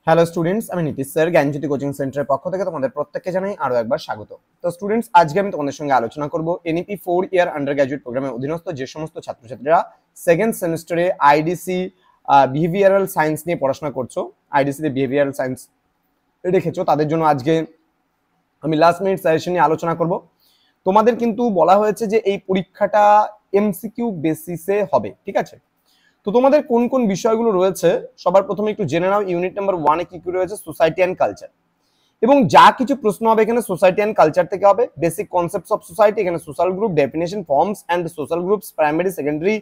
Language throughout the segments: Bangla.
হ্যালো স্টুডেন্টস, আমি নীতিশ স্যার জ্ঞানজ্যোতি কোচিং সেন্টারের পক্ষ থেকে তোমাদের প্রত্যেককে জানাই আরো একবার স্বাগত। তো স্টুডেন্টস, আজকে আমি তোমাদের সঙ্গে আলোচনা করব এনইপি 4 ইয়ার আন্ডার গ্র্যাজুয়েট প্রোগ্রামের অধীনস্থ যে সমস্ত ছাত্রছাত্রীরা সেকেন্ড সেমিস্টারে আইডিসি বিহেভিয়ারাল সায়েন্স নিয়ে পড়াশোনা করছো, আইডিসি তে বিহেভিয়ারাল সায়েন্স রেখেছো, তাদের জন্য আজকে আমি লাস্ট মিনিট সাজেশন নিয়ে আলোচনা করব। তোমাদের কিন্তু বলা হয়েছে যে এই পরীক্ষাটা এমসিকিউ বেসিসে হবে, ঠিক আছে? তো তোমাদের কোন কোন বিষয়গুলো রয়েছে সবার প্রথমে একটু জেনে নাও। ইউনিট নাম্বার 1 এ কি কি রয়েছে? সোসাইটি অ্যান্ড কালচার, এবং যা কিছু প্রশ্ন হবে এখানে সোসাইটি অ্যান্ড কালচার থেকে হবে। বেসিক কনসেপ্টস অফ সোসাইটি, এখানে social group, definition, forms and social groups, primary, secondary,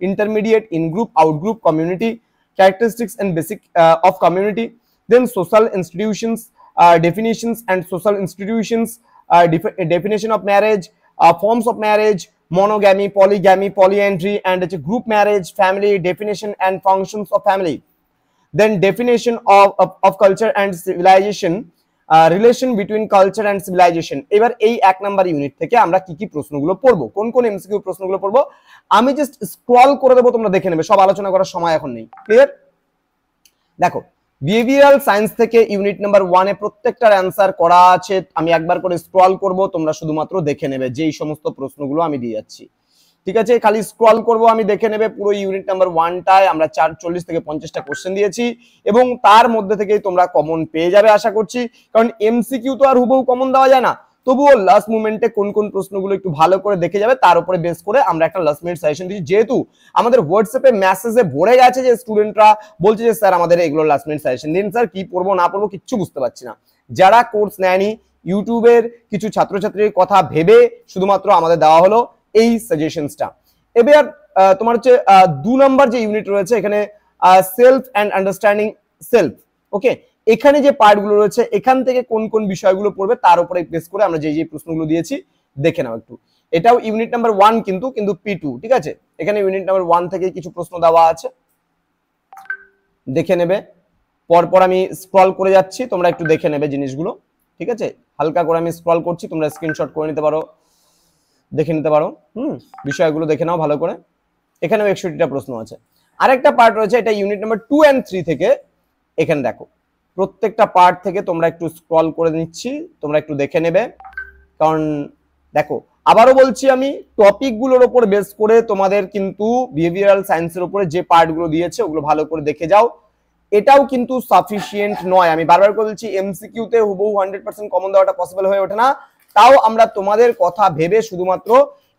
intermediate, in group, out group, community, characteristics and basic of community, then social institutions, definitions and social institutions, definition of marriage, forms of marriage, monogamy, polygamy, polyandry, and group marriage, family, definition and functions of family, then definition of culture and civilization, relation between culture and civilization. এবার এই 1 নাম্বার ইউনিট থেকে আমরা কি কি প্রশ্নগুলো পড়বো, কোন কোন এমসিকিউ প্রশ্নগুলো পড়বো, আমি জাস্ট স্ক্রল করে দেবো, তোমরা দেখে নেবে, সব আলোচনা করার সময় এখন নেই। ক্লিয়ার? দেখো, বিহেভিয়ারাল সায়েন্স থেকে ইউনিট নাম্বার 1 এ প্রত্যেকটার অ্যান্সার করা আছে। আমি একবার করে স্ক্রল করব, তোমরা শুধুমাত্র দেখে নেবে যেই সমস্ত প্রশ্নগুলো আমি দিয়ে যাচ্ছি, ঠিক আছে? খালি স্ক্রল করব, আমি দেখে নেবে পুরো ইউনিট নাম্বার 1টায় আমরা 40 থেকে 50টা কোশ্চেন দিয়েছি, এবং তার মধ্যে থেকেই তোমরা কমন পেয়ে যাবে আশা করছি, কারণ এমসিকিউ তো আর হুবহু কমন দেওয়া যায় না। তবুও লাস্ট মোমেন্টে কোন কোন প্রশ্নগুলো একটু ভালো করে দেখে যাবে, তার উপরে বেস করে আমরা একটা লাস্ট মিনিট সাজেশন দিচ্ছি। যেহেতু আমাদের হোয়াটসঅ্যাপে মেসেজে ভরে গেছে যে স্টুডেন্টরা বলছে যে স্যার আমাদের এগুলো লাস্ট মিনিট সাজেশন দিন, স্যার কি পড়বো না পড়বো কিচ্ছু বুঝতে পারছি না। যারা কোর্স নেয়নি, ইউটিউবের কিছু ছাত্রছাত্রীর কথা ভেবে শুধুমাত্র আমাদের দেওয়া হলো এই সাজেশনসটা। এবার তোমার হচ্ছে 2 নাম্বার যে ইউনিট রয়েছে এখানে সেলফ অ্যান্ড আন্ডারস্ট্যান্ডিং সেলফ, ওকে? এখানে যে পার্টগুলো রয়েছে এখান থেকে কোন কোন বিষয়গুলো পড়বে তার উপরে বেস করে আমরা যে প্রশ্নগুলো দিয়েছি দেখে নাও একটু। এটাও ইউনিট নাম্বার 1 কিন্তু P2, ঠিক আছে? এখানে ইউনিট নাম্বার 1 থেকে কিছু প্রশ্ন দেওয়া আছে, দেখে নেবে। পরপর আমি স্ক্রল করে যাচ্ছি, তোমরা একটু দেখে নেবে জিনিসগুলো, ঠিক আছে? হালকা করে আমি স্ক্রল করছি, তোমরা স্ক্রিনশট করে নিতে পারো, দেখে নিতে পারো। বিষয়গুলো দেখে নাও ভালো করে। এখানেও 61টা প্রশ্ন আছে। আরেকটা পার্ট রয়েছে, এটা ইউনিট নাম্বার 2 and 3 থেকে। এখানে দেখো, প্রত্যেকটা পার্ট থেকে তোমরা একটু স্ক্রল করে নিচ্ছি, তোমরা একটু দেখে নেবে। কারণ দেখো, আবারও বলছি, আমি টপিকগুলোর উপর বেস করে তোমাদের কিন্তু বিহেভিয়ারাল সায়েন্সের উপরে যে পার্টগুলো দিয়েছে ওগুলো ভালো করে দেখে যাও। এটাও কিন্তু সাফিসিয়েন্ট নয়, আমি বারবার করে বলছি, এমসিকিউতে হুবহু 100% কমন দেওয়াটা পসিবল হয়ে ওঠে না। তাও আমরা তোমাদের কথা ভেবে শুধুমাত্র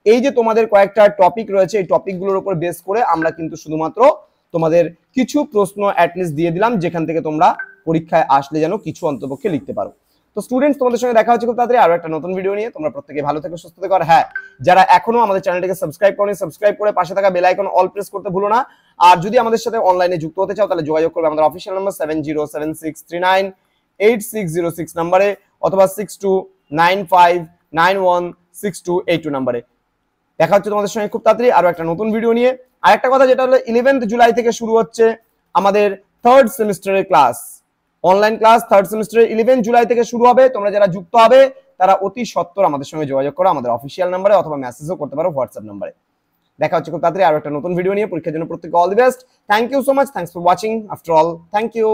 এই যে তোমাদের কয়েকটা টপিক রয়েছে এই টপিকগুলোর উপর বেস করে আমরা কিন্তু শুধুমাত্র তোমাদের কিছু প্রশ্ন অ্যাটলিস্ট দিয়ে দিলাম, যেখান থেকে তোমরা পরীক্ষায় আসলে যেন কিছু অন্তপক্ষে লিখতে পারো। তো স্টুডেন্টস, তোমাদের সঙ্গে দেখা হচ্ছে খুব তাড়াতাড়ি আরো একটা নতুন ভিডিও নিয়ে। তোমরা প্রত্যেকে ভালো থেকো, সুস্থ থেকো। আর হ্যাঁ, যারা এখনো আমাদের চ্যানেলটাকে সাবস্ক্রাইব করনি, সাবস্ক্রাইব করে পাশে থাকা বেল আইকন অল প্রেস করতে ভুলো না। আর যদি আমাদের সাথে অনলাইনে যুক্ত হতে চাও তাহলে যোগাযোগ করবে আমাদের অফিসিয়াল নাম্বার 7076398606 নম্বরে, অথবা 6295916282 নম্বরে। দেখা হচ্ছে তোমাদের সঙ্গে খুব তাড়াতাড়ি আরো একটা নতুন ভিডিও নিয়ে। আরেকটা কথা, যেটা হলো 11th জুলাই থেকে শুরু হচ্ছে আমাদের 3rd সেমিস্টারের ক্লাস, অনলাইন ক্লাস 3rd সেমিস্টারের 11 জুলাই থেকে শুরু হবে। তোমরা যারা যুক্ত হবে তারা অতি সত্বর আমাদের সঙ্গে যোগাযোগ করো আমাদের অফিসিয়াল নাম্বারে, অথবা মেসেজও করতে পারো হোয়াটসঅ্যাপ নাম্বারে। দেখা হচ্ছে খুব তাড়াতাড়ি আরো একটা নতুন ভিডিও নিয়ে। পরীক্ষার জন্য প্রত্যেককে all the best. Thank you so much, thanks for watching after all, thank you.